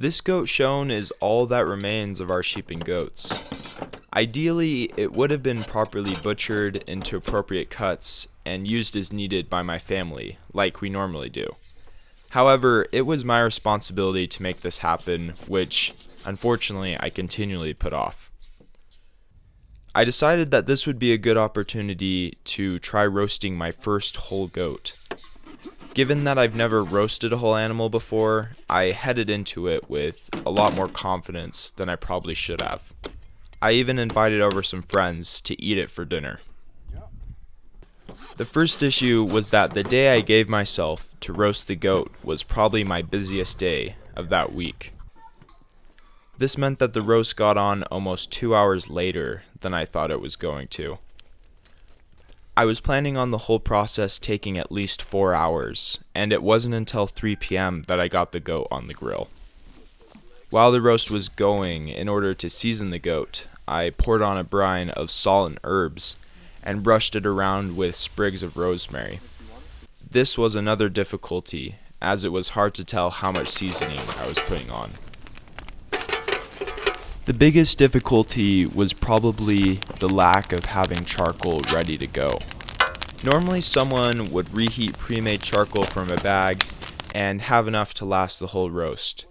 This goat shown is all that remains of our sheep and goats. Ideally, it would have been properly butchered into appropriate cuts and used as needed by my family, like we normally do. However, it was my responsibility to make this happen, which, unfortunately, I continually put off. I decided that this would be a good opportunity to try roasting my first whole goat. Given that I've never roasted a whole animal before, I headed into it with a lot more confidence than I probably should have. I even invited over some friends to eat it for dinner. The first issue was that the day I gave myself to roast the goat was probably my busiest day of that week. This meant that the roast got on almost 2 hours later than I thought it was going to. I was planning on the whole process taking at least 4 hours, and it wasn't until 3 p.m. that I got the goat on the grill. While the roast was going, in order to season the goat, I poured on a brine of salt and herbs and brushed it around with sprigs of rosemary. This was another difficulty, as it was hard to tell how much seasoning I was putting on. The biggest difficulty was probably the lack of having charcoal ready to go. Normally someone would reheat pre-made charcoal from a bag and have enough to last the whole roast.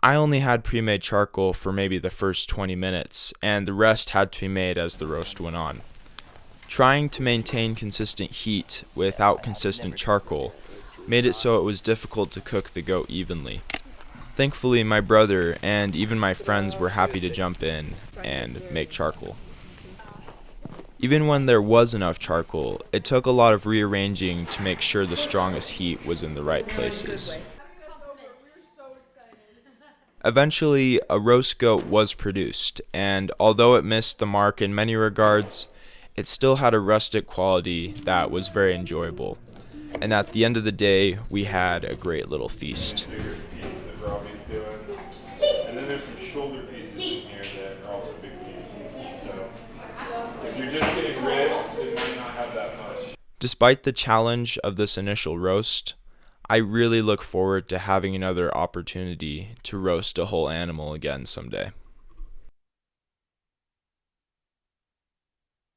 I only had pre-made charcoal for maybe the first 20 minutes, and the rest had to be made as the roast went on. Trying to maintain consistent heat without consistent charcoal made it so it was difficult to cook the goat evenly. Thankfully, my brother and even my friends were happy to jump in and make charcoal. Even when there was enough charcoal, it took a lot of rearranging to make sure the strongest heat was in the right places. Eventually, a roast goat was produced, and although it missed the mark in many regards, it still had a rustic quality that was very enjoyable. And at the end of the day, we had a great little feast. And then there's some shoulder pieces in here that are also big pieces. So if you're just getting ribs, it might not have that much. Despite the challenge of this initial roast, I really look forward to having another opportunity to roast a whole animal again someday.